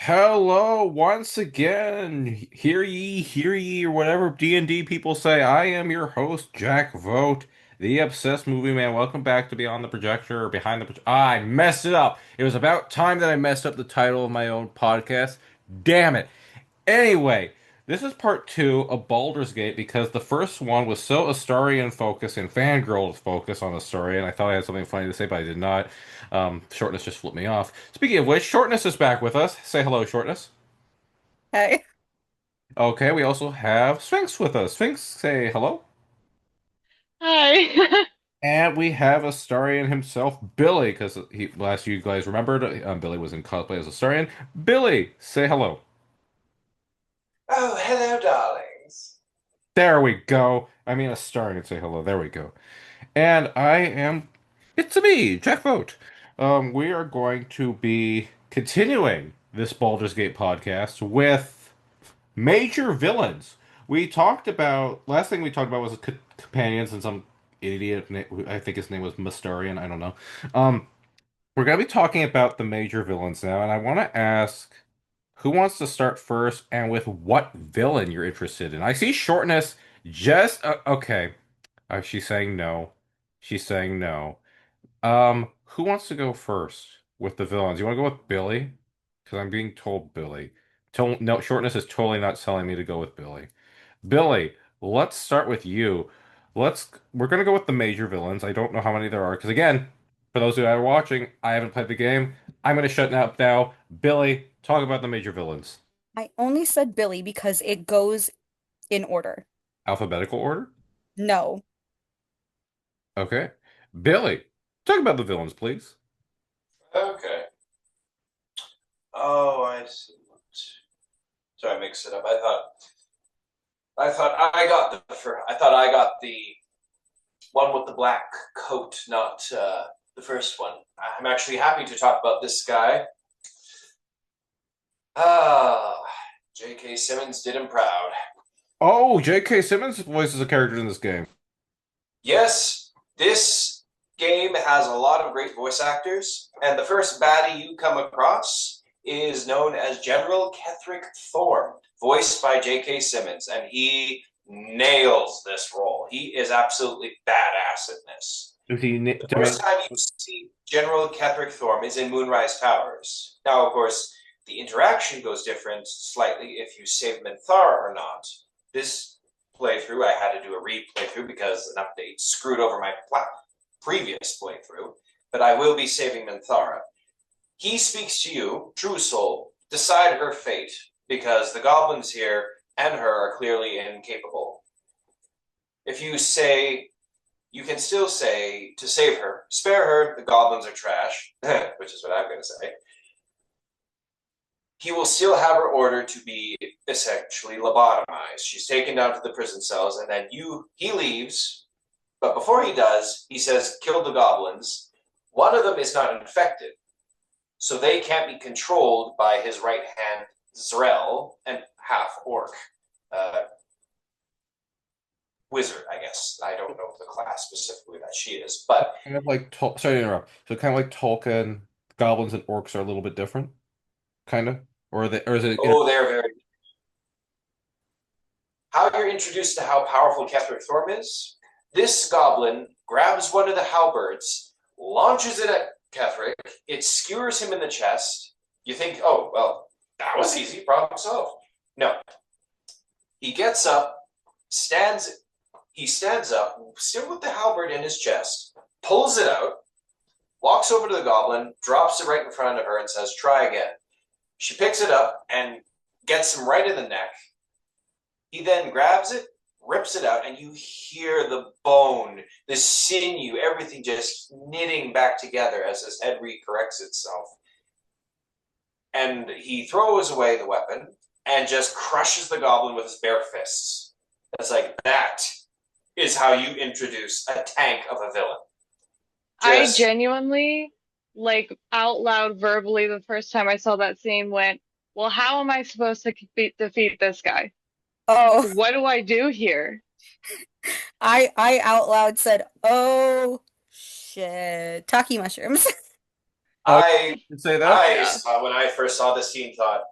Hello, once again. Hear ye, or whatever D&D people say. I am your host, Jack Vogt, the obsessed movie man. Welcome back to Beyond the Projector or Behind the Projector. I messed it up. It was about time that I messed up the title of my own podcast. Damn it. Anyway, this is part two of Baldur's Gate because the first one was so Astarian focused and fangirl focused on the story, and I thought I had something funny to say, but I did not. Shortness just flipped me off. Speaking of which, Shortness is back with us. Say hello, Shortness. Hey. Okay, we also have Sphinx with us. Sphinx, say hello. Hi. And we have Astarian himself, Billy, because last you guys remembered, Billy was in cosplay as Astarian. Billy, say hello. Oh, hello, darlings. There we go. I mean, Astarian, say hello. There we go. And it's me, Jack Vogt. We are going to be continuing this Baldur's Gate podcast with major villains. Last thing we talked about was companions and some idiot, I think his name was Mustarian, I don't know. Um, we're going to be talking about the major villains now, and I want to ask who wants to start first and with what villain you're interested in. I see Shortness okay. She's saying no. She's saying no. Who wants to go first with the villains? You want to go with Billy? Because I'm being told Billy. No, Shortness is totally not telling me to go with Billy. Billy, let's start with you. We're gonna go with the major villains. I don't know how many there are, because again, for those who are watching, I haven't played the game. I'm gonna shut up now. Billy, talk about the major villains. I only said Billy because it goes in order. Alphabetical order? No. Okay. Billy, talk about the villains, please. Okay. Oh, I see. Sorry, I mixed it up. I thought I got the one with the black coat, not the first one. I'm actually happy to talk about this guy. Ah, J.K. Simmons did him proud. Oh, J.K. Simmons voices a character in this game. Yes, this game has a lot of great voice actors, and the first baddie you come across is known as General Ketherick Thorne, voiced by J.K. Simmons, and he nails this role. He is absolutely badass in this. Is he The first time you see General Ketherick Thorne is in Moonrise Towers. Now, of course, the interaction goes different slightly if you save Minthara or not. This playthrough, I had to do a replay-through because an update screwed over my previous playthrough, but I will be saving Minthara. He speaks to you, true soul, decide her fate, because the goblins here and her are clearly incapable. If you say, you can still say to save her, spare her, the goblins are trash, which is what I'm going to say. He will still have her ordered to be essentially lobotomized. She's taken down to the prison cells, and then he leaves. But before he does, he says, kill the goblins. One of them is not infected, so they can't be controlled by his right hand, Zrel, and half orc. Wizard, I guess. I don't know the class specifically that she is, but Kind of like sorry to interrupt. So kind of like Tolkien, goblins and orcs are a little bit different, kind of, or is it? oh, they're very. How you're introduced to how powerful Ketherick Thorm is? This goblin grabs one of the halberds, launches it at Ketherick. It skewers him in the chest. You think, oh well, that was easy, problem solved. No, he gets up, stands. He stands up, still with the halberd in his chest, pulls it out, walks over to the goblin, drops it right in front of her, and says, "Try again." She picks it up and gets him right in the neck. He then grabs it, rips it out, and you hear the bone, the sinew, everything just knitting back together as his head recorrects itself. And he throws away the weapon and just crushes the goblin with his bare fists. It's like, that is how you introduce a tank of a villain. I Just, genuinely, like out loud verbally, the first time I saw that scene went, well, how am I supposed to defeat this guy? Oh, What do I do here? I out loud said, "Oh shit, Taki mushrooms." Oh, I you can say that? I Yeah. saw when I first saw this scene, thought,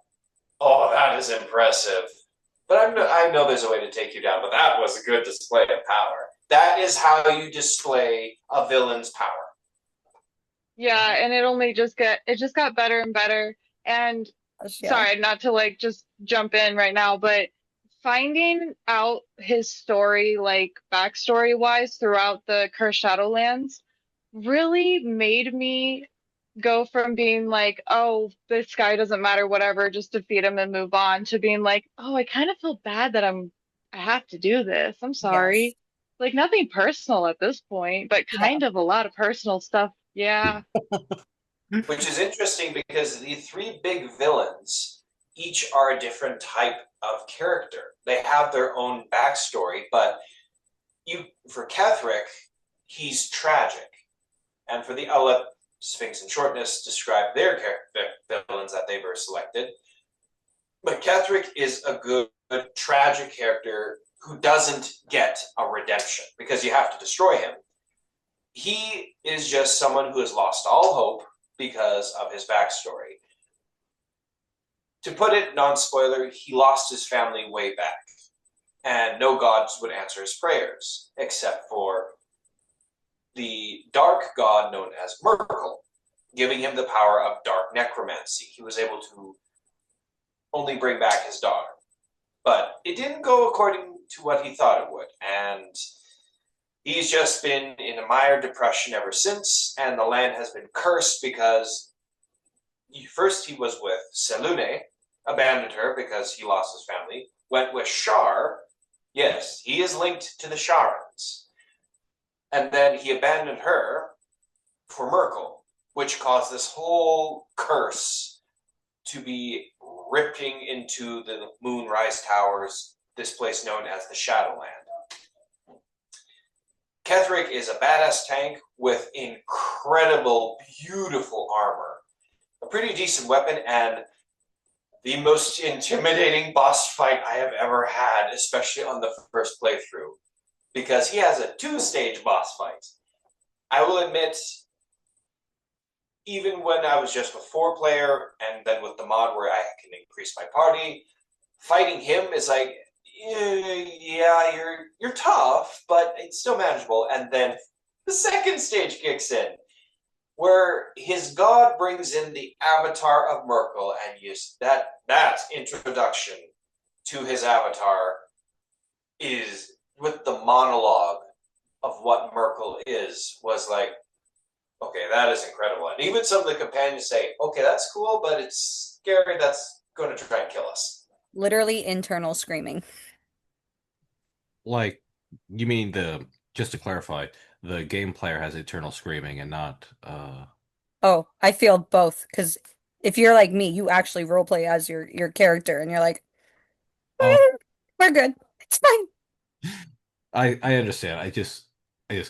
"Oh, that is impressive." But I know there's a way to take you down, but that was a good display of power. That is how you display a villain's power. Yeah, and it just got better and better. And Yeah. sorry, not to like just jump in right now, but finding out his story, like backstory wise, throughout the Cursed Shadowlands really made me go from being like, oh, this guy doesn't matter, whatever, just defeat him and move on, to being like, oh, I kind of feel bad that I have to do this. I'm Yes. sorry. Like nothing personal at this point, but Yeah. kind of a lot of personal stuff. Yeah. Which is interesting because the three big villains each are a different type of character. They have their own backstory, but you for Ketherick, he's tragic, and for the I'll let Sphinx and Shortness describe their villains that they were selected. But Ketherick is a good tragic character who doesn't get a redemption because you have to destroy him. He is just someone who has lost all hope because of his backstory. To put it non-spoiler, he lost his family way back, and no gods would answer his prayers except for the dark god known as Merkel, giving him the power of dark necromancy. He was able to only bring back his daughter, but it didn't go according to what he thought it would, and he's just been in a mired depression ever since, and the land has been cursed because first he was with Selune, abandoned her because he lost his family, went with Shar. Yes, he is linked to the Sharans. And then he abandoned her for Merkel, which caused this whole curse to be ripping into the Moonrise Towers, this place known as the Shadowland. Ketherick is a badass tank with incredible, beautiful armor, a pretty decent weapon, and the most intimidating boss fight I have ever had, especially on the first playthrough, because he has a two-stage boss fight. I will admit, even when I was just with four-player and then with the mod where I can increase my party, fighting him is like, yeah, you're tough, but it's still manageable. And then the second stage kicks in, where his god brings in the avatar of Merkel, and that introduction to his avatar is with the monologue of what Merkel is was like, okay, that is incredible. And even some of the companions say, okay, that's cool, but it's scary. That's going to try and kill us. Literally internal screaming. Like, you mean just to clarify, the game player has eternal screaming and not, Oh, I feel both because if you're like me, you actually roleplay as your character and you're like, oh, we're good. It's fine. I understand. I just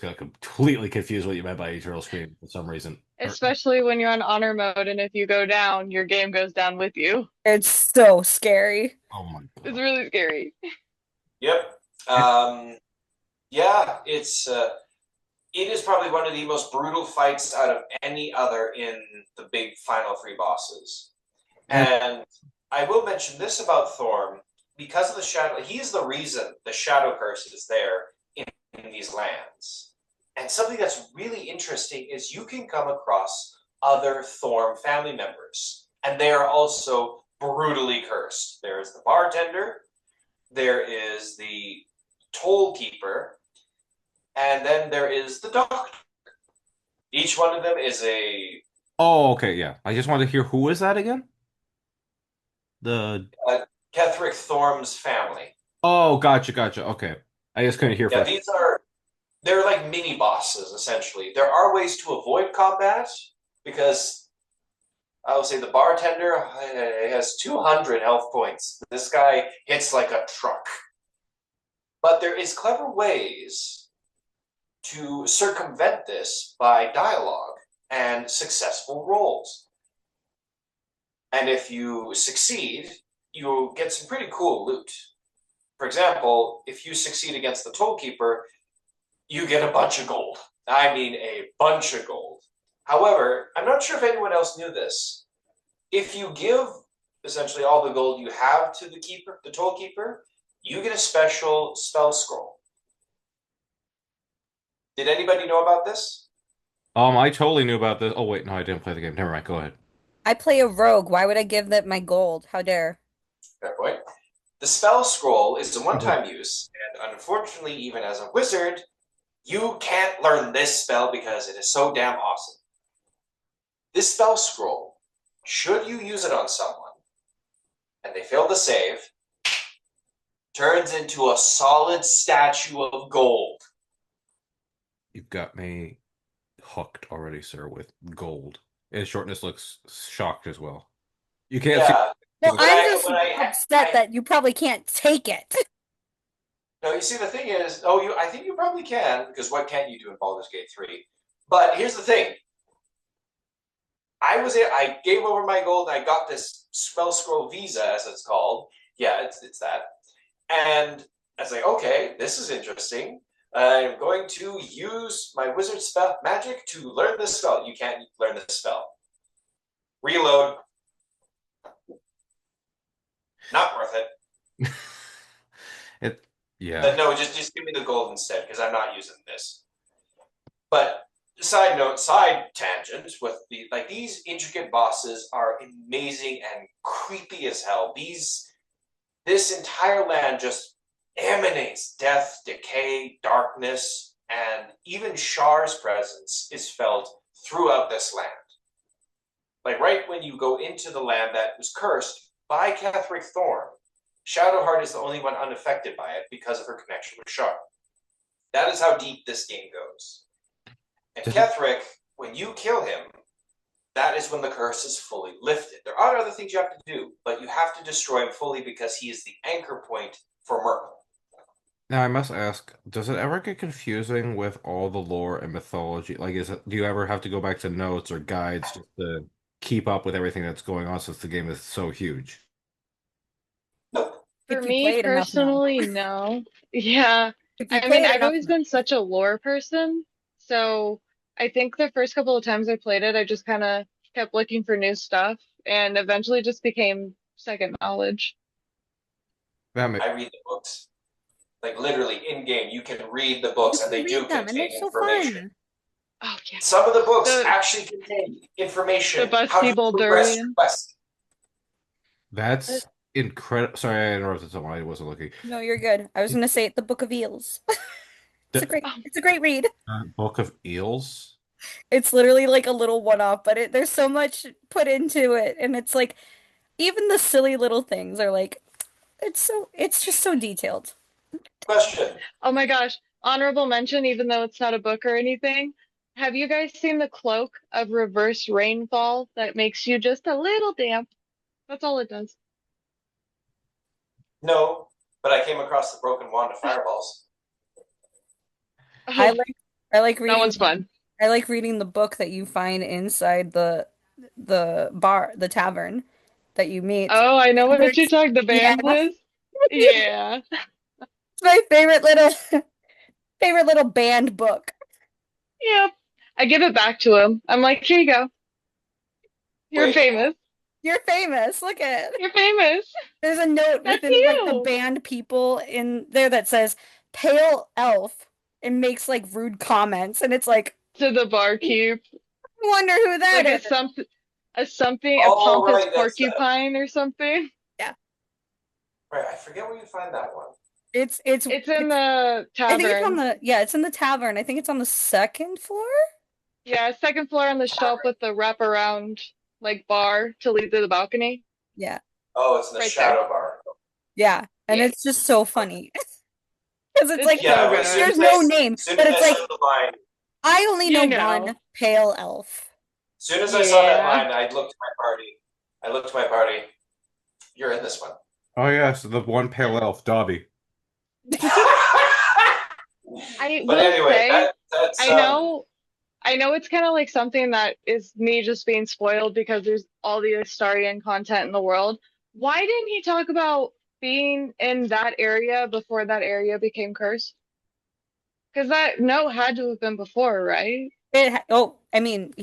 got completely confused what you meant by eternal screaming for some reason. Especially when you're on honor mode and if you go down, your game goes down with you. It's so scary. Oh my It's God. really scary. Yep. Yeah, it is probably one of the most brutal fights out of any other in the big final three bosses. And And I will mention this about Thorm. Because of the shadow, he's the reason the shadow curse is there in these lands. And something that's really interesting is you can come across other Thorm family members, and they are also brutally cursed. There is the bartender, there is the toll keeper, and then there is the doctor. Each one of them is a oh, okay, yeah. I just wanted to hear who is that again? The Ketherick Thorm's family. oh, gotcha, gotcha. Okay, I just couldn't hear Yeah, for. they're like mini bosses essentially. There are ways to avoid combat because I would say the bartender has 200 health points. This guy hits like a truck. But there is clever ways to circumvent this by dialogue and successful rolls. And if you succeed, you get some pretty cool loot. For example, if you succeed against the tollkeeper, you get a bunch of gold. I mean, a bunch of gold. However, I'm not sure if anyone else knew this. If you give essentially all the gold you have to the keeper, the toll keeper, you get a special spell scroll. Did anybody know about this? I totally knew about this. Oh wait, no, I didn't play the game. Never mind. Go ahead. I play a rogue. Why would I give that my gold? How dare? Fair point. The spell scroll is a one-time use, and unfortunately, even as a wizard, you can't learn this spell because it is so damn awesome. This spell scroll, should you use it on someone, and they fail to save, turns into a solid statue of gold. You've got me hooked already, sir, with gold. And Shortness looks shocked as well. You can't see. Yeah. Well, When I'm I, just when upset that you probably can't take it. no, you see, the thing is, I think you probably can, because what can't you do in Baldur's Gate 3? But here's the thing. I gave over my gold, and I got this spell scroll visa, as it's called. Yeah, it's that. And I was like, okay, this is interesting. I'm going to use my wizard spell magic to learn this spell. You can't learn this spell. Reload. Not worth it. It, yeah. But no, just give me the gold instead, because I'm not using this. But side note, side tangent with these intricate bosses are amazing and creepy as hell. This entire land just emanates death, decay, darkness, and even Shar's presence is felt throughout this land. Like right when you go into the land that was cursed by Ketheric Thorn, Shadowheart is the only one unaffected by it because of her connection with Shar. That is how deep this game goes. And Ketheric, when you kill him, that is when the curse is fully lifted. There are other things you have to do, but you have to destroy him fully because he is the anchor point for Merkel. Now I must ask, does it ever get confusing with all the lore and mythology? Like, do you ever have to go back to notes or guides just to keep up with everything that's going on since the game is so huge? Nope. For If you me play it enough, no. personally, no. Yeah. If you I play mean, it I've enough, always no. been such a lore person, so I think the first couple of times I played it, I just kind of kept looking for new stuff and eventually just became second knowledge. That makes I read the books. Like literally in game, you can read the You books and can they do read them, and they're contain so information. fun. Oh yeah. Some of the books The actually contain the information. How do busty you progress your Baldurian. quest? that's incredible. Sorry, I interrupted someone. I wasn't looking. No, you're good. I was gonna say the Book of Eels. The Oh, It's a great read. Book of Eels. It's literally like a little one-off, but there's so much put into it, and it's like even the silly little things are like it's just so detailed. Question. oh my gosh. Honorable mention, even though it's not a book or anything. Have you guys seen the cloak of reverse rainfall that makes you just a little damp? That's all it does. No, but I came across the broken wand of fireballs. I Oh, like I like that reading one's fun. I like reading the book that you find inside the tavern that you meet. Oh, I know what you're It's, talking, the yeah, band list. Yeah. it's my favorite little favorite little banned book. Yep. I give it back to him. I'm like, here you go. You're Wait, famous. You're famous. Look at You're famous. there's a note That's within like the you. banned people in there that says pale elf and makes like rude comments and it's like To the barkeep. I wonder who that Like is. a oh pompous right, that's that. porcupine or something. Yeah. Right, I forget where you find that one. It's in It's the I think it's on tavern. it's in the tavern. I think it's on the second floor. Yeah, second floor on the shelf with the wraparound like bar to lead to the balcony. Yeah. Oh, it's in the Right there. shadow bar. Yeah. And Yeah. it's just so funny. Because it's like It's so Yeah, as soon good. there's as I, no as name, soon but as it's I like saw the line, I only know You one know. pale elf. as soon as I saw that Yeah. line, I looked to my party. I looked to my party. You're in this one. Oh yes, the one pale elf, Dobby. I But will anyway, say, that's I know I know it's kind of like something that is me just being spoiled because there's all the Astarian content in the world. Why didn't he talk about being in that area before that area became cursed? Because that note had to have been before, right? Oh, I mean,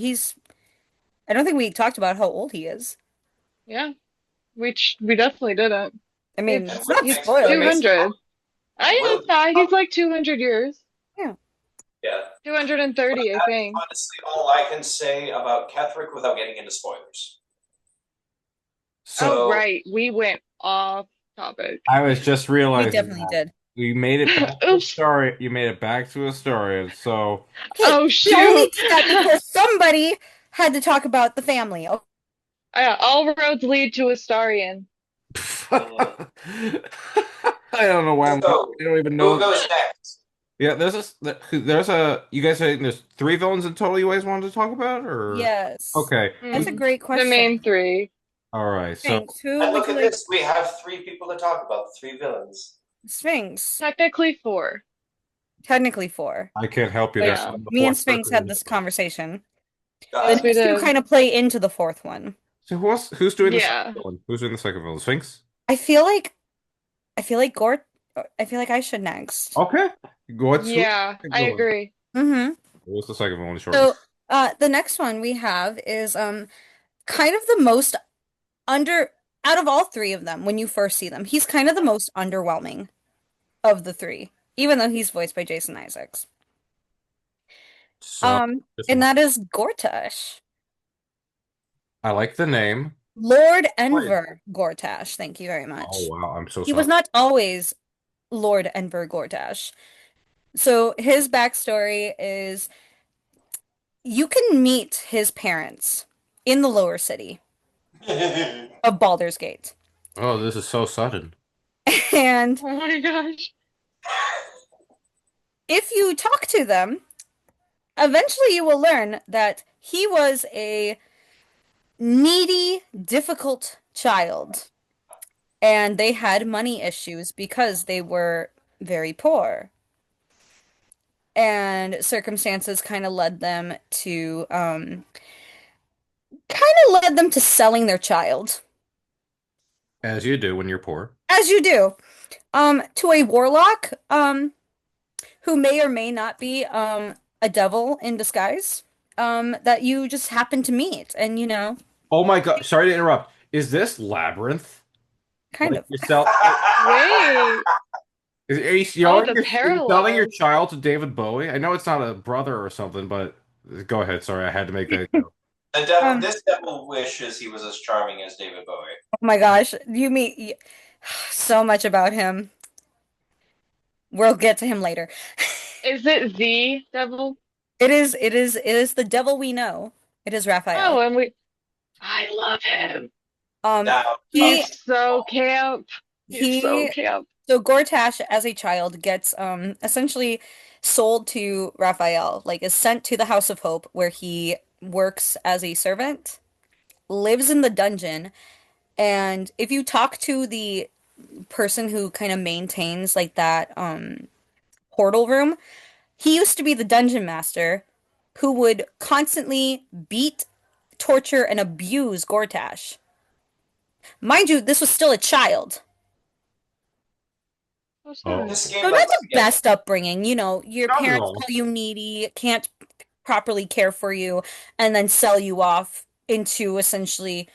I don't think we talked about how old he is. Yeah, we definitely didn't. I mean, It's And it's what not he's makes what spoilers. makes him 200. I what know that he's like 200 years. Yeah. yeah. But 230, I that's think. honestly all I can say about Ketherick without getting into spoilers. Oh, So So right. We went off topic. I was just We realizing definitely that did. we made it back to a Oops. story. You made it back to a story, and so Okay, Oh, we only shoot. did that because somebody had to talk about the family. Oh, All roads lead to Astarion. mhm. I don't know why I So don't even who know. goes next? Yeah, you guys saying there's three villains in total you guys wanted to talk about, or yes. okay, That's a Hmm. great The main question. three. all right. So Sphinx, who And would look you at like? this. We have three people to talk about, the three villains. Sphinx. Technically four. Technically four. I can't help you. But There's yeah. the Me and fourth Sphinx person in had the this universe. conversation. The Yes, Got we next two did. kind of play into the fourth one. So who's doing the second Yeah. villain? Who's doing the second villain? Sphinx. I feel like I feel like Gort I feel like I should next. Okay. Who's the Yeah, second I villain? agree. Mm-hmm. What's the second villain? Shortness. So the next one we have is kind of the most under out of all three of them when you first see them. He's kind of the most underwhelming of the three, even though he's voiced by Jason Isaacs. So just And that is Gortash. I like the name. Lord Wait. Enver Gortash. Thank you very Oh much. wow, I'm so He was sorry. not always Lord Enver Gortash. So his backstory is you can meet his parents in the lower city it. of Baldur's Gate. Oh, this is so sudden. And Oh my gosh. if you talk to them, eventually you will learn that he was a needy, difficult child, and they had money issues because they were very poor. And circumstances kind of led them to selling their child, As you do when you're poor. as you do, to a warlock, who may or may not be, a devil in disguise, that you just happen to meet, and Oh my God, sorry to interrupt. Is this Labyrinth? kind Like of. Wait. Oh, the are you selling your parallels. child to David Bowie? I know it's not a brother or something, but go ahead. Sorry, I had to make that joke. The devil, Um, this devil wishes he was as charming as David Bowie. oh my gosh, so much about him. We'll get to him later. Is it the devil? It is the devil we know. It is Oh, Raphael. I love him. Um, Now, he He's so camp. He's so he camp. so Gortash as a child gets essentially sold to Raphael, like is sent to the House of Hope where he works as a servant, lives in the dungeon, and if you talk to the person who kind of maintains like that portal room, he used to be the dungeon master who would constantly beat, torture, and abuse Gortash. Mind you, this was still a child. So sad. Oh, this So game not must the get best upbringing, your not at parents all. call you needy, can't properly care for you, and then sell you off into essentially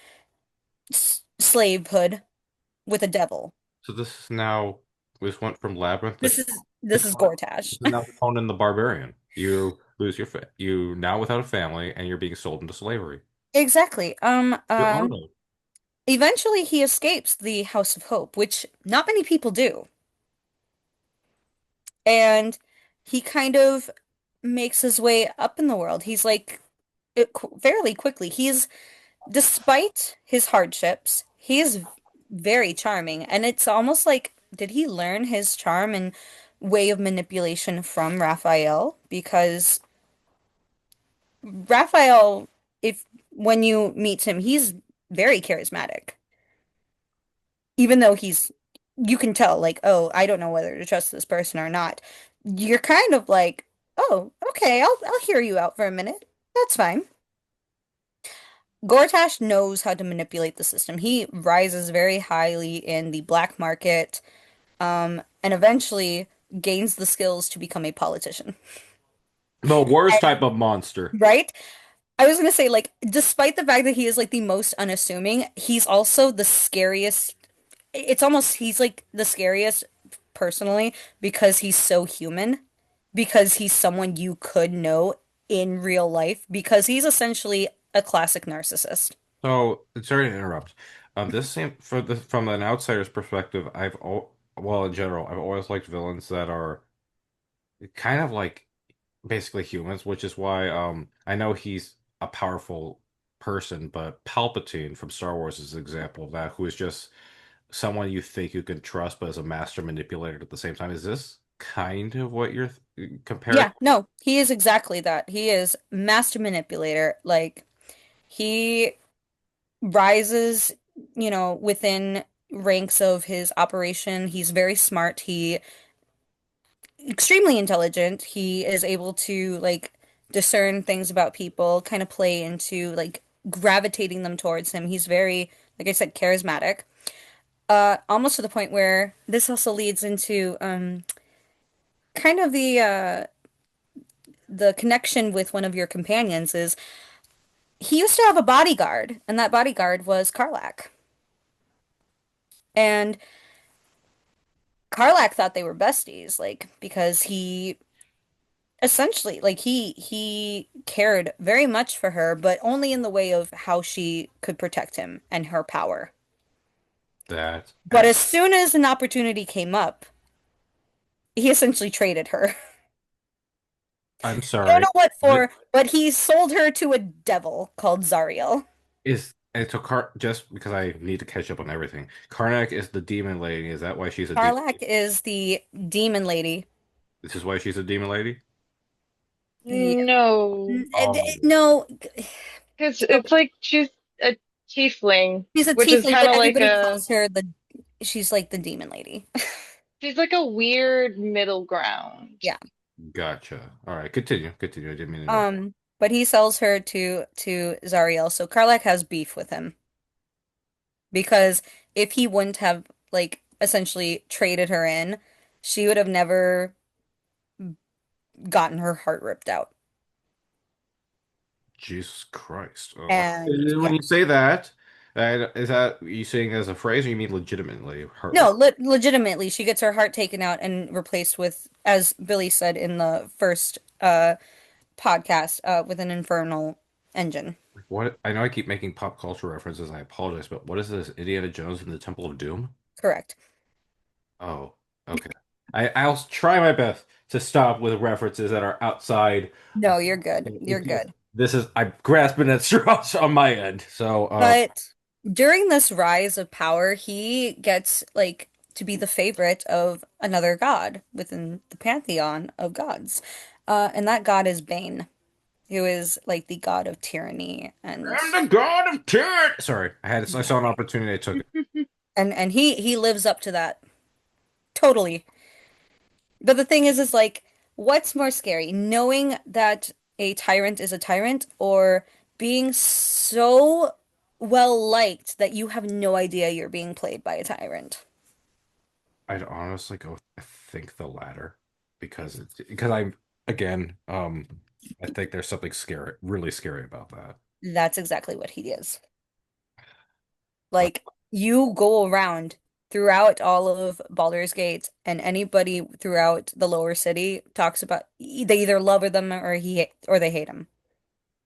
slavehood with a devil. So this went from Labyrinth This is Gortash. this is now Conan the Barbarian. You now without a family and you're being sold into slavery. Exactly. You're Arnold. Eventually he escapes the House of Hope, which not many people do. And he kind of makes his way up in the world. He's like fairly quickly. Despite his hardships, he is very charming. And it's almost like, did he learn his charm and way of manipulation from Raphael? Because Raphael, if when you meet him, he's very charismatic. Even though you can tell, like, oh, I don't know whether to trust this person or not. You're kind of like, oh, okay, I'll hear you out for a minute. That's fine. Gortash knows how to manipulate the system. He rises very highly in the black market, and eventually gains the skills to become a politician. The worst type of monster. Right? I was gonna say, like, despite the fact that he is like the most unassuming, he's also the scariest. It's almost he's like the scariest personally because he's so human, because he's someone you could know in real life, because he's essentially a classic narcissist. So, sorry to interrupt. This seem for the from an outsider's perspective, well, in general, I've always liked villains that are kind of like basically humans, which is why I know he's a powerful person, but Palpatine from Star Wars is an example of that, who is just someone you think you can trust, but is a master manipulator at the same time. Is this kind of what you're comparing? Yeah, no, he is exactly that. He is master manipulator. Like he rises, within ranks of his operation. He's very smart. He extremely intelligent. He is able to like discern things about people, kind of play into like gravitating them towards him. He's very, like I said, charismatic. Almost to the point where this also leads into kind of the connection with one of your companions is he used to have a bodyguard, and that bodyguard was Karlach. And Karlach thought they were besties, like because he essentially like he cared very much for her, but only in the way of how she could protect him and her power. That But as soon as an opportunity came up, he essentially traded her. I'm I don't sorry. know what What for, but he sold her to a devil called Zariel. is and so Car just because I need to catch up on everything. Karnak is the demon lady. Is that why she's a demon Karlach lady? is the demon lady. This is why she's a demon lady? Yeah. No, Oh, No, because so it's like she's a tiefling, she's a which is tiefling, kind but of like everybody a calls her she's like the demon lady. she's like a weird middle ground. Yeah. gotcha. All right, continue. Continue. I didn't mean to interrupt. But he sells her to Zariel, so Karlach has beef with him because if he wouldn't have like essentially traded her in, she would have never gotten her heart ripped out. Jesus Christ. And When yeah. you say that, is that you saying as a phrase or you mean legitimately No, heartbreak? legitimately, she gets her heart taken out and replaced with, as Billy said in the first podcast, with an infernal engine. What I know I keep making pop culture references, I apologize, but what is this? Indiana Jones and the Temple of Doom? Correct. Oh, okay. I'll try my best to stop with references that are outside. No, you're good. You're It's just good. this is I'm grasping at straws on my end. So But during this rise of power, he gets like to be the favorite of another god within the pantheon of gods. And that god is Bane, who is like the god of tyranny and I'm the god of tyranny. Sorry, I saw an opportunity, I took it. and he lives up to that totally. But the thing is like, what's more scary, knowing that a tyrant is a tyrant, or being so well liked that you have no idea you're being played by a tyrant? I'd honestly go with, I think the latter because I'm again, I think there's something scary, really scary about that. That's exactly what he is. But Like, you go around throughout all of Baldur's Gate, and anybody throughout the lower city talks about they either love them or they hate him.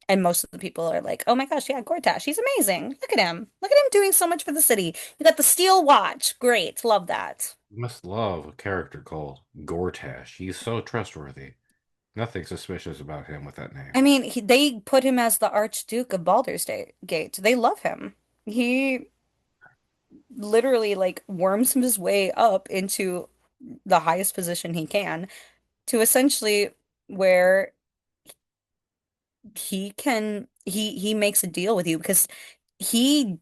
And most of the people are like, "Oh my gosh, yeah, Gortash, he's amazing. Look at him. Look at him doing so much for the city. You got the steel watch. Great. Love that." you must love a character called Gortash. He's so trustworthy. Nothing suspicious about him with that name. I mean, they put him as the Archduke of Gate. They love him. He literally like worms his way up into the highest position he can to essentially where he makes a deal with you because he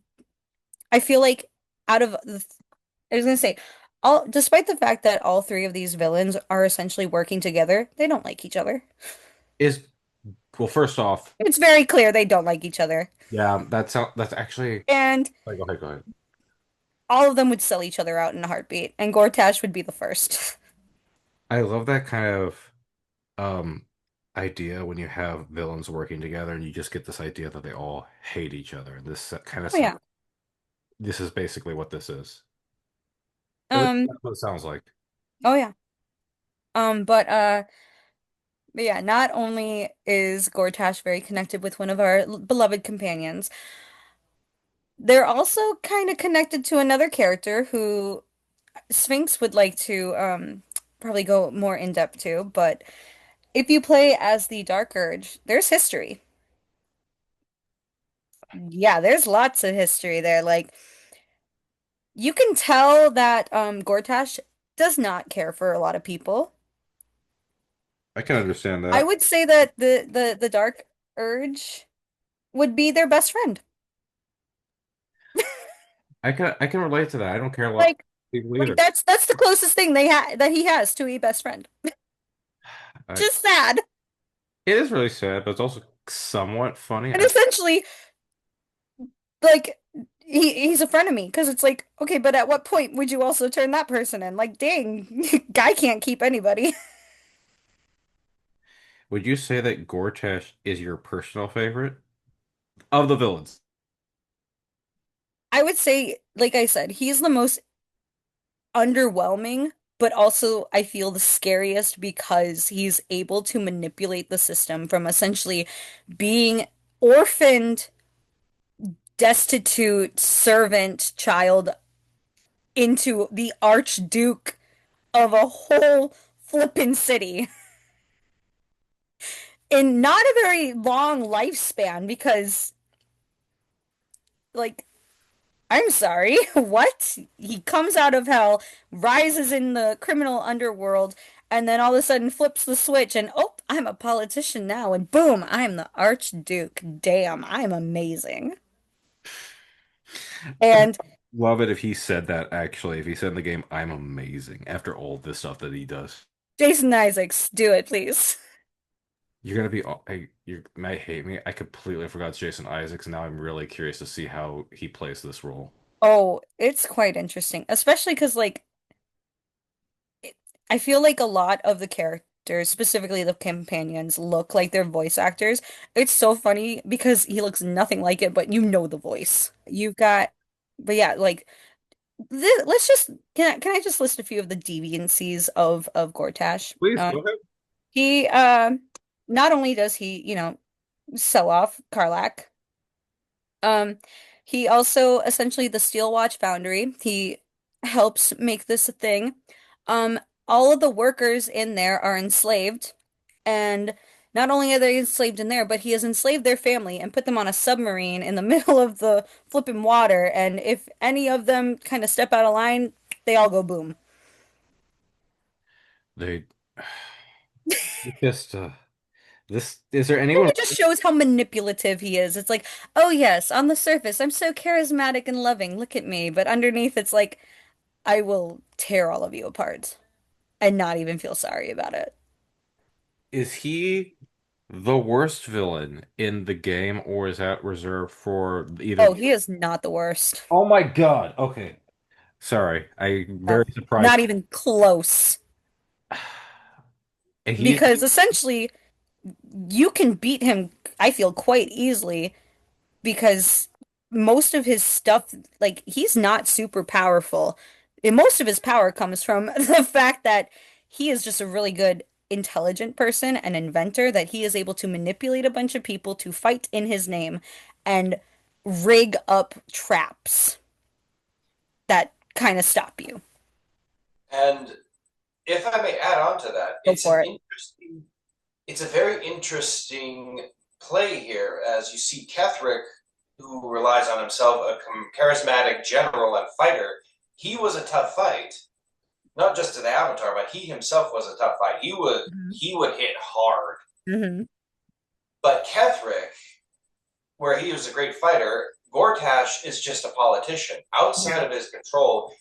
I feel like out of I was gonna say all despite the fact that all three of these villains are essentially working together, they don't like each other. Is well, first off, It's very clear they don't like each other. yeah, that's actually. And Go ahead, go ahead. all of them would sell each other out in a heartbeat, and Gortash would be the first. I love that kind of. idea when you have villains working together and you just get this idea that they all hate each other. And this kind of Oh sounds, yeah. this is basically what this is. At least Um, that's what it sounds like. oh yeah. But yeah, not only is Gortash very connected with one of our beloved companions, they're also kind of connected to another character who Sphinx would like to probably go more in depth to, but if you play as the Dark Urge, there's history. Yeah, there's lots of history there. Like you can tell that Gortash does not care for a lot of people. I can understand I that. would say that the Dark Urge would be their best friend. I can relate to that. I don't care a lot Like people like either. that's the closest thing that he has to a best friend. I, Just sad. it is really sad, but it's also somewhat funny. And essentially, like he's a friend of me because it's like, okay, but at what point would you also turn that person in? Like, dang, guy can't keep anybody. Would you say that Gortash is your personal favorite of the villains? I would say, like I said, he's the most underwhelming, but also I feel the scariest because he's able to manipulate the system from essentially being orphaned, destitute servant child into the Archduke of a whole flippin' city in not a very long lifespan because, like, I'm sorry, what? He comes out of hell, rises in the criminal underworld, and then all of a sudden flips the switch and, oh, I'm a politician now, and boom, I'm the Archduke. Damn, I'm amazing. I would And love it if he said that actually. If he said in the game, "I'm amazing," after all this stuff that he does. Jason Isaacs, do it, please. You're gonna be, you might hate me. I completely forgot it's Jason Isaacs, and now I'm really curious to see how he plays this role. Oh, it's quite interesting, especially because, like, I feel like a lot of the characters, specifically the companions, look like they're voice actors. It's so funny because he looks nothing like it, but you know the voice. You've got, but yeah, like let's just can I just list a few of the deviancies of Gortash? Please go ahead. He not only does he, sell off Karlach, um, he also essentially the Steel Watch Foundry. He helps make this a thing. Um, all of the workers in there are enslaved, and not only are they enslaved in there, but he has enslaved their family and put them on a submarine in the middle of the flipping water. And if any of them kind of step out of line, they all go boom. They just this is there And anyone it just shows how manipulative he is. It's like, oh yes, on the surface, I'm so charismatic and loving. Look at me. But underneath, it's like, I will tear all of you apart and not even feel sorry about it. is he the worst villain in the game, or is that reserved for either? Oh, he is not the worst. Oh my God. Okay. Sorry. I'm No, very surprised. not even close. And he's Because essentially, you can beat him, I feel, quite easily because most of his stuff, like, he's not super powerful. And most of his power comes from the fact that he is just a really good, intelligent person, an inventor, that he is able to manipulate a bunch of people to fight in his name and rig up traps that kind of stop you. And if I may add on to that, Go for it. it's a very interesting play here as you see Ketherick, who relies on himself, a charismatic general and fighter. He was a tough fight, not just to the Avatar, but he himself was a tough fight. Mhm. He would hit hard. Hmm. But Ketherick, where he was a great fighter, Gortash is just a politician outside Yeah. of his control.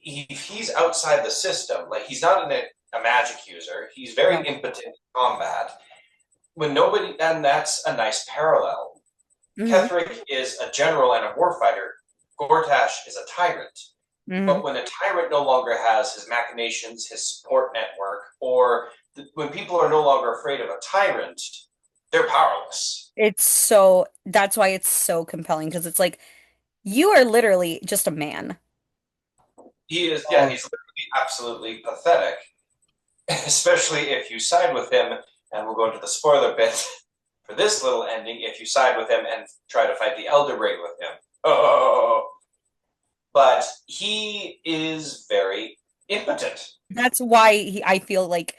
If he's outside the system, like he's not a magic user, he's very No. impotent in combat. When nobody, and that's a nice parallel. Hmm. Ketherick is a general and a warfighter. Gortash is a tyrant. Hmm. But when a tyrant no longer has his machinations, his support network, or when people are no longer afraid of a tyrant, they're powerless. That's why it's so compelling because it's like you are literally just a man. He is, yeah, Oh. he's literally absolutely pathetic, especially if you side with him. And we'll go into the spoiler bit for this little ending. If you side with him and try to fight the Elder Brain with him, oh, but he is very impotent. That's why I feel like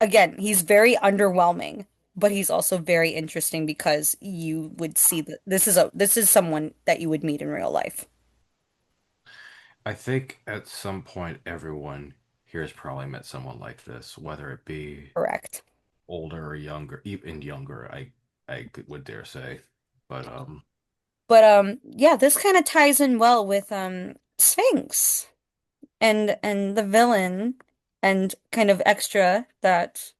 again, he's very underwhelming, but he's also very interesting because you would see that this is someone that you would meet in real life. I think at some point everyone here has probably met someone like this, whether it be Correct. older or younger, even younger, would dare say. But But yeah, this kind of ties in well with Sphinx and the villain and kind of extra that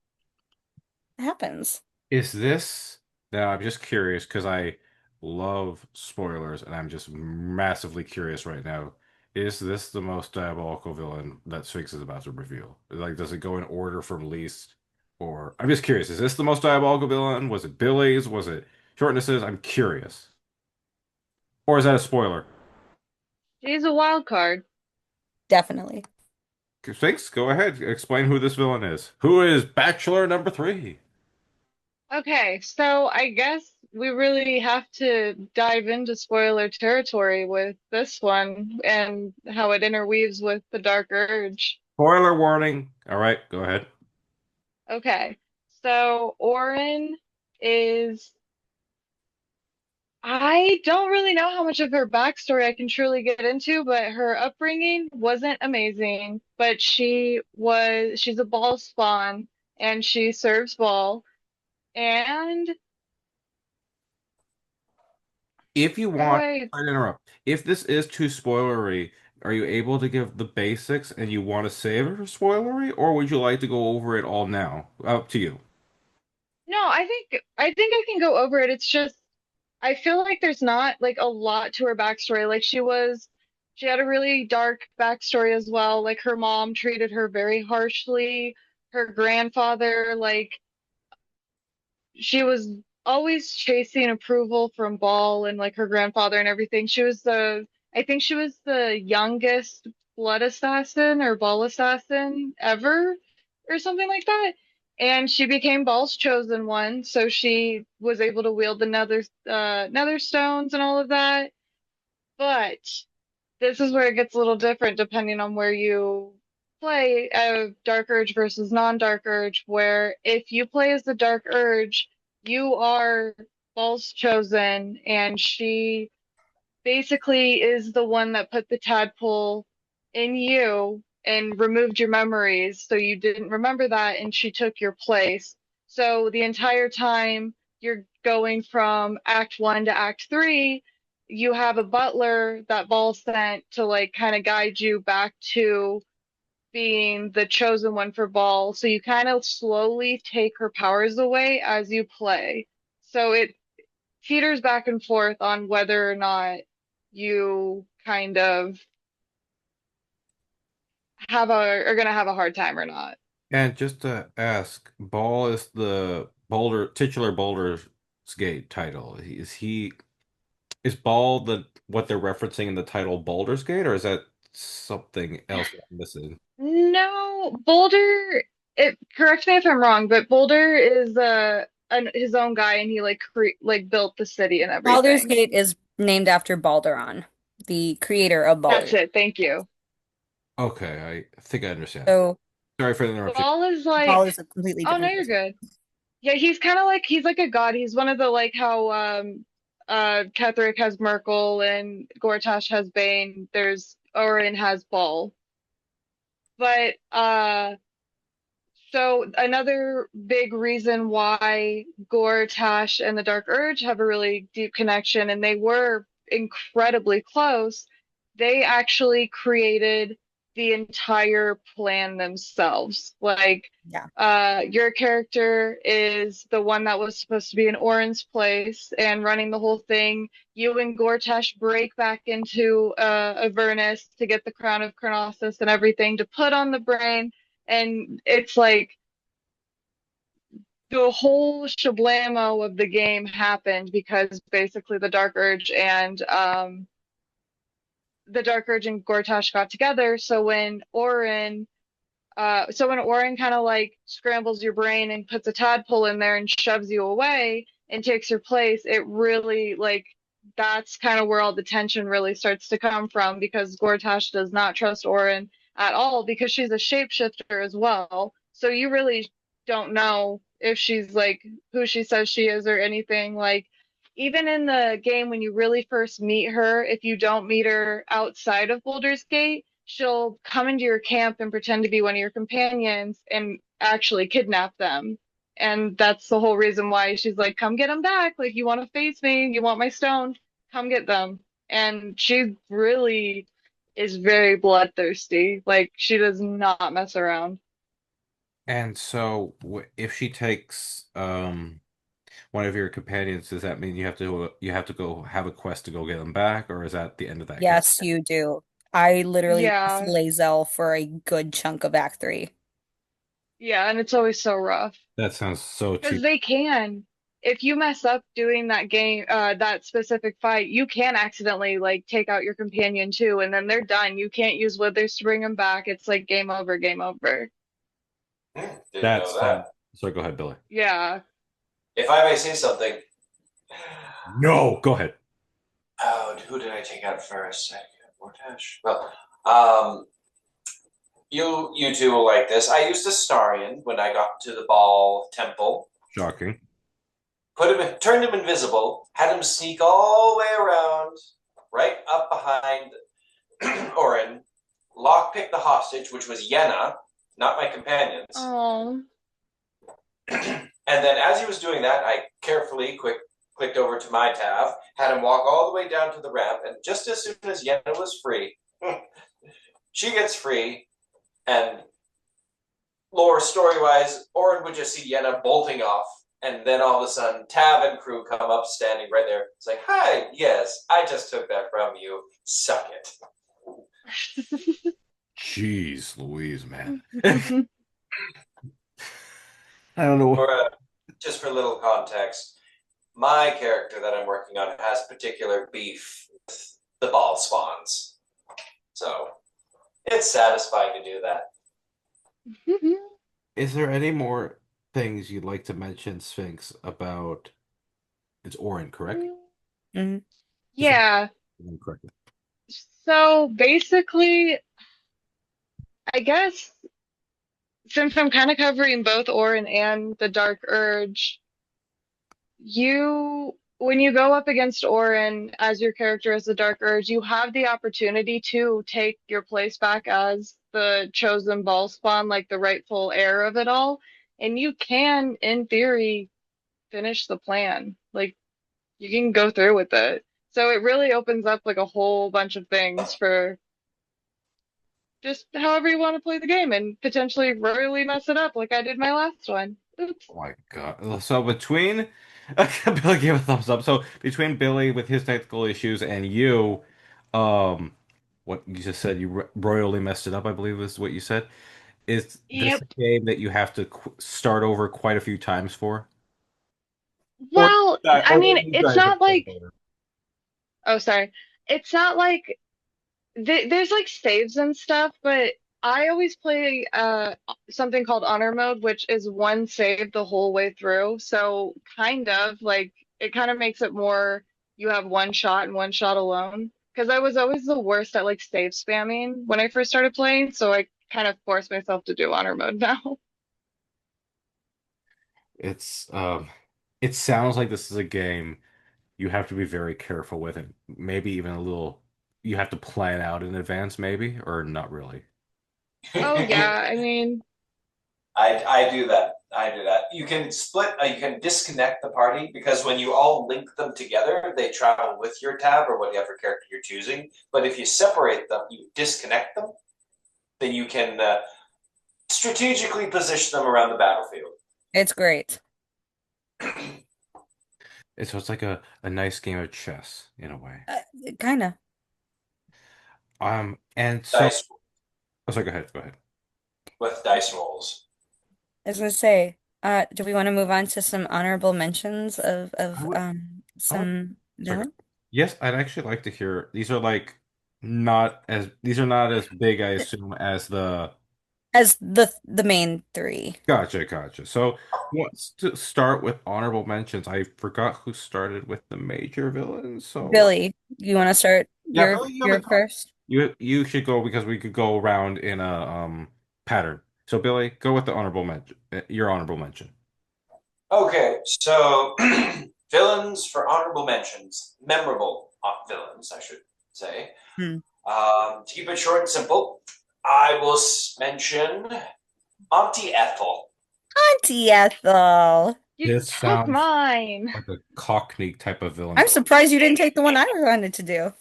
happens. is this now I'm just curious because I love spoilers and I'm just massively curious right now. Is this the most diabolical villain that Sphinx is about to reveal? Like, does it go in order from least? Or I'm just curious, is this the most diabolical villain? Was it Billy's? Was it Shortness's? I'm curious. Or is that a spoiler? She's a wild card. Definitely. Sphinx, go ahead. Explain who this villain is. Who is Bachelor number three? Okay, so I guess we really have to dive into spoiler territory with this one and how it interweaves with the Dark Urge. Spoiler warning. All right, go ahead. Okay, so Orin is, I don't really know how much of her backstory I can truly get into, but her upbringing wasn't amazing. But she's a ball spawn and she serves ball. And If you how do want, I sorry to interrupt. If this is too spoilery, are you able to give the basics and you want to save it for spoilery, or would you like to go over it all now? Up to you. No, I think I can go over it. It's just I feel like there's not like a lot to her backstory. Like she had a really dark backstory as well. Like her mom treated her very harshly. Her grandfather, like she was always chasing approval from Ball and like her grandfather and everything. I think she was the youngest blood assassin or Ball assassin ever or something like that. And she became Ball's chosen one, so she was able to wield the nether stones and all of that. But this is where it gets a little different depending on where you play Dark Urge versus non-Dark Urge, where if you play as the Dark Urge, you are Ball's chosen, and she basically is the one that put the tadpole in you and removed your memories so you didn't remember that, and she took your place. So the entire time you're going from Act 1 to Act 3, you have a butler that Ball sent to like kind of guide you back to being the chosen one for Ball. So you kind of slowly take her powers away as you play. So it teeters back and forth on whether or not you kind of are gonna have a hard time or not. And just to ask, Ball is the titular Baldur's Gate title. Is Ball what they're referencing in the title Baldur's Gate, or is that something else that I'm missing? No, Boulder, correct me if I'm wrong, but Boulder is his own guy and he like built the city and Baldur's everything. Gate is named after Balduron, the creator of That's Baldur. it. Thank you. Okay, I think I understand. So Sorry for the interruption. Ball is like, Ball is a completely oh no, different you're person. good. Yeah, he's like a god. He's one of the like how Ketherick has Merkel and Gortash has Bane. There's Orin has Ball. But so another big reason why Gore, Tash, and the Dark Urge have a really deep connection, and they were incredibly close, they actually created the entire plan themselves. Like, Yeah. your character is the one that was supposed to be in Orin's place and running the whole thing. You and Gortash break back into Avernus to get the crown of Chronosis and everything to put on the brain, and it's like the whole shablamo of the game happened because basically the Dark Urge and Gortash got together. So when Orin kind of like scrambles your brain and puts a tadpole in there and shoves you away and takes your place, it really like that's kind of where all the tension really starts to come from because Gortash does not trust Orin at all because she's a shapeshifter as well. So you really don't know if she's like who she says she is or anything. Like even in the game when you really first meet her, if you don't meet her outside of Baldur's Gate, she'll come into your camp and pretend to be one of your companions and actually kidnap them. And that's the whole reason why she's like, come get them back. Like, you want to face me, you want my stone, come get them. And she really is very bloodthirsty. Like, she does not mess around. And so, if she takes one of your companions, does that mean you have to go have a quest to go get them back, or is that the end of that game? Yes, you do. I literally lost Yeah, Lae'zel for a good chunk of Act 3. yeah, and it's always so rough. That sounds so Because too. they can. If you mess up doing that game, that specific fight, you can accidentally like take out your companion too, and then they're done. You can't use withers to bring them back. It's like game over, game over. Didn't That know that. sounds. Sorry, go ahead, Billy. Yeah. If I may say something, No, go ahead. oh, who did I take out first? Mortash. Well, um, you two will like this. I used Astarion when I got to the Ball Temple. Shocking. Turned him invisible. Had him sneak all the way around, right up behind Orin. Lockpick the hostage, which was Yenna, not my companions. Oh. And then as he was doing that, I carefully clicked over to my tab, had him walk all the way down to the ramp, and just as soon as Yenna was free, she gets free, and lore story wise, Orin would just see Yenna bolting off, and then all of a sudden, Tab and crew come up standing right there. It's like, hi, yes, I just took that from you. Suck it. Jeez, Louise, man. I don't know. For just for little context, my character that I'm working on has particular beef with the ball spawns. So it's satisfying to do that. Is there any more things you'd like to mention, Sphinx, about it's Orin, correct? Mhm. Just Yeah. correct. So basically, I guess since I'm kind of covering both Orin and the Dark Urge, when you go up against Orin as your character as the Dark Urge, you have the opportunity to take your place back as the chosen ball spawn, like the rightful heir of it all. And you can, in theory, finish the plan. Like you can go through with it. So it really opens up like a whole bunch of things for just however you want to play the game and potentially really mess it up like I did my last one. Oops. Oh my God. So between Billy gave a thumbs up. So between Billy with his technical issues and you, um, what you just said, you royally messed it up, I believe is what you said. Is this Yep. a game that you have to start over quite a few times for? Or Well, I or mean, you it's guys have not started like, over? oh, sorry. It's not like there's like saves and stuff, but I always play something called honor mode, which is one save the whole way through. So kind of like it kind of makes it more you have one shot and one shot alone. Because I was always the worst at like save spamming when I first started playing, so I kind of forced myself to do honor mode now. It's it sounds like this is a game you have to be very careful with it. Maybe even a little you have to plan out in advance, maybe, or not really. Oh yeah, I mean, I do that. I do that. You can split. You can disconnect the party because when you all link them together, they travel with your tab or whatever character you're choosing. But if you separate them, you disconnect them, then you can strategically position them around the battlefield. It's great. So it's like a nice game of chess in a way. Uh, kind of. And so Dice oh, sorry, go ahead, go ahead. with dice rolls. As I say, Do we want to move on to some honorable mentions I of would, I would, some sorry. villain Yes, I'd actually like to hear. These are like not as these are not as big, I assume, as the. as the main three? Gotcha, gotcha. So let's start with honorable mentions. I forgot who started with the major villains. So Billy, you want to start yeah, Billy, you your haven't talked. first? You should go because we could go around in a pattern. So Billy, go with the honorable mention. Your honorable mention. Okay, so villains for honorable mentions, memorable villains, I should say. Hmm. To keep it short and simple, I will mention Auntie Ethel. Auntie Ethel. You This took sounds mine. like a Cockney type of villain. I'm surprised you didn't take the one I wanted to do.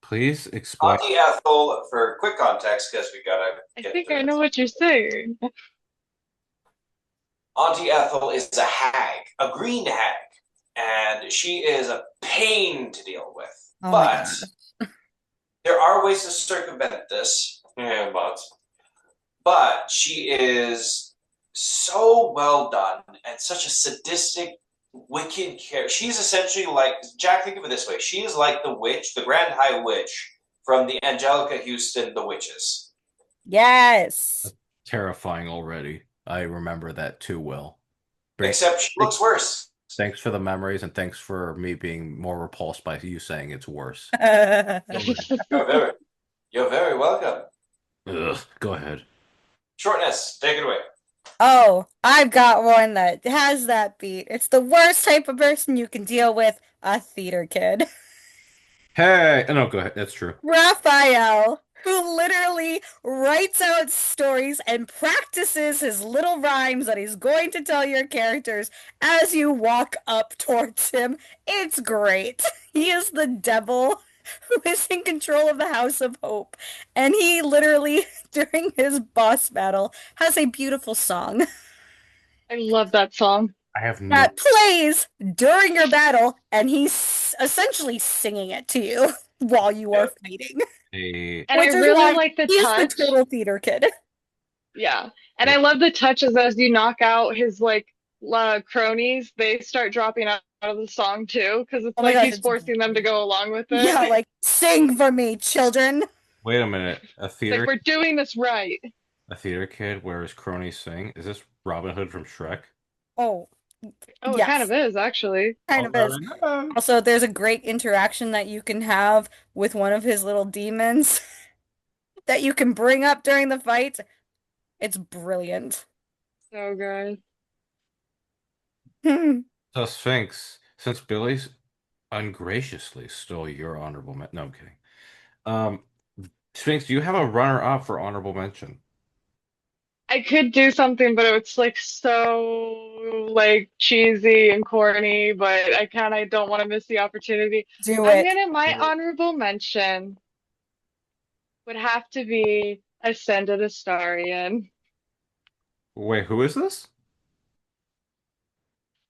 Please explain. Auntie Ethel, for quick context, because we gotta I get think through I know this. what you're saying. Auntie Ethel is a hag, a green hag, and she is a pain to deal with. Oh my But God. there are ways to circumvent this. Yeah, but she is so well done and such a sadistic, wicked character. She's essentially like Jack. Think of it this way: she is like the witch, the Grand High Witch from the Angelica Houston, The Witches. Yes. Terrifying already. I remember that too well. Great. Except she looks worse. Thanks for the memories and thanks for me being more repulsed by you saying it's worse. Go ahead. You're very, you're very welcome. Ugh, go ahead. Shortness, take it away. Oh, I've got one that has that beat. It's the worst type of person you can deal with, a theater kid. Hey, no, go ahead. That's true. Raphael, who literally writes out stories and practices his little rhymes that he's going to tell your characters as you walk up towards him. It's great. He is the devil who is in control of the House of Hope. And he literally, during his boss battle, has a beautiful song I love that song. I have no that plays during your battle, and he's essentially singing it to you while you are Yeah. fighting. a. And I Which is really why like the he is the touch. total theater kid. Yeah. And I love the touches as you knock out his like cronies, they start dropping out of the song too, because it's Oh my like gosh, he's it's forcing them to go along with it. yeah, like sing for me, children. Wait a minute. It's like we're doing this right. A theater kid where his cronies sing. Is this Robin Hood from Shrek? Oh, Oh, it kind yes, of is actually. kind Oh, of is. Also, there's a great interaction that you can have with one of his little demons that you can bring up during the fight. It's brilliant. So good. So Sphinx, since Billy's ungraciously stole your honorable mention. No, I'm kidding. Um, Sphinx, do you have a runner-up for honorable mention? I could do something, but it's like so like cheesy and corny, but I kind of don't want to miss the opportunity. Do I'm it. gonna my honorable mention would have to be Ascended Astarion. Wait, who is this?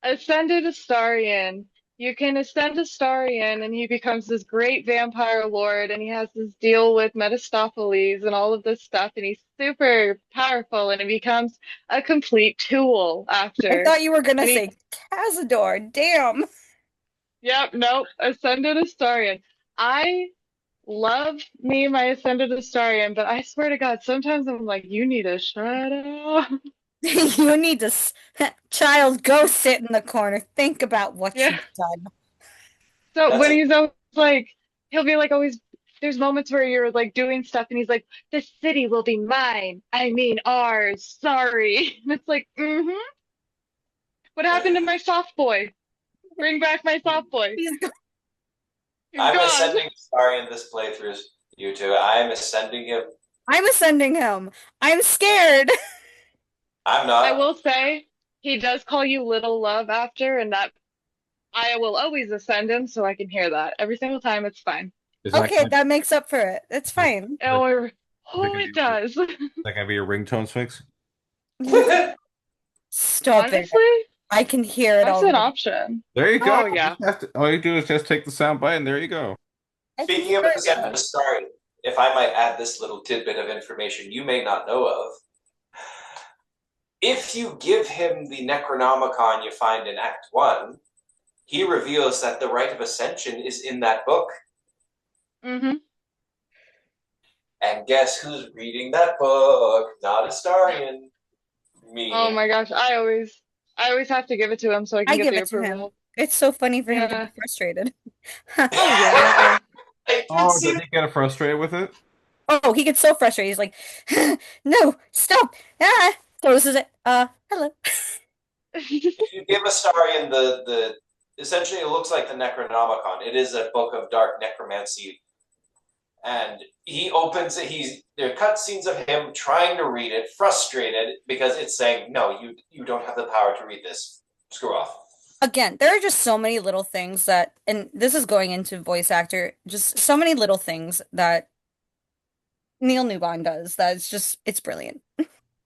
Ascended Astarion. You can ascend Astarion and he becomes this great vampire lord and he has this deal with Mephistopheles and all of this stuff and he's super powerful and he becomes a complete tool I after. thought you were gonna And he say Cazador. Damn. Yep, nope, Ascended Astarion. I love me my Ascended Astarion, but I swear to God, sometimes I'm like, you need to shut up. You need to, child, go sit in the corner. Think about what Yeah. you've done. So That's when a he's always like, he'll be like always. There's moments where you're like doing stuff, and he's like, "This city will be mine. I mean ours. Sorry." And it's like, mm-hmm. What happened to my soft boy? Bring back my soft boy. He's He's I'm gone. ascending Star in this playthrough, you two. I am ascending him. I'm ascending him. I'm scared. I'm I not. will say he does call you little love after, and that I will always ascend him so I can hear that every single time. It's fine. Isn't that Okay, gonna, that makes up for it. It's is fine. Or that oh, gonna be, it does. that gonna be your ringtone, Sphinx? Stop it. Honestly, I can hear it that's an already. option. There you go. Oh yeah, All you do is just take the sound bite, and there you go. I can Speaking hear of it yeah. ascending Star, if I might add this little tidbit of information you may not know of, If you give him the Necronomicon you find in Act 1, he reveals that the Rite of Ascension is in that book. Hmm. And guess who's reading that book? Not Astarion. Oh Me. my gosh, I always have to give it to him so I can I get give the it to him. approval. It's so funny for him to Yeah. be frustrated. Oh yeah. I did Oh, see does that. he get frustrated with it? Oh, he gets so frustrated. He's like, "No, stop!" Ah, closes it. Hello. If you give Astarion the essentially it looks like the Necronomicon. It is a book of dark necromancy, and he opens it. There are cutscenes of him trying to read it, frustrated because it's saying, "No, you don't have the power to read this. Screw off." Again, there are just so many little things that, and this is going into voice actor, just so many little things that Neil Newbon does that it's brilliant.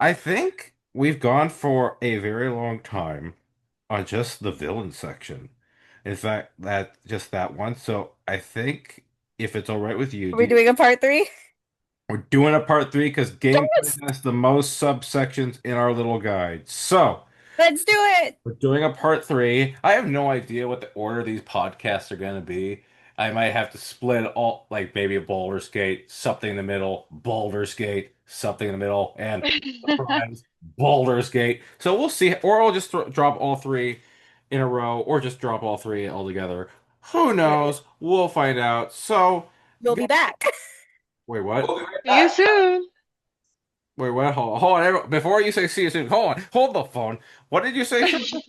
I think we've gone for a very long time on just the villain section. In fact, that just that one. So I think if it's all right with you, Are we doing a part three? we're doing a part three because gameplay Yes! has the most subsections in our little guide. So Let's do it! we're doing a part three. I have no idea what the order these podcasts are going to be. I might have to split all, like maybe a Baldur's Gate, something in the middle, Baldur's Gate, something in the middle, and surprise, Baldur's Gate. So we'll see, or I'll just drop all three in a row, or just drop all three all together. Who Right. knows? We'll find out. So, We'll be back. wait, We'll what? be right See you back. soon. Wait, what? Hold on. Before you say see you soon, hold on. Hold the phone. What did you say, Sean?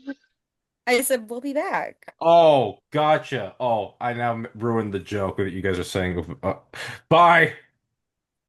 I said we'll be back. Oh, gotcha. Oh, I now ruined the joke that you guys are saying. Bye.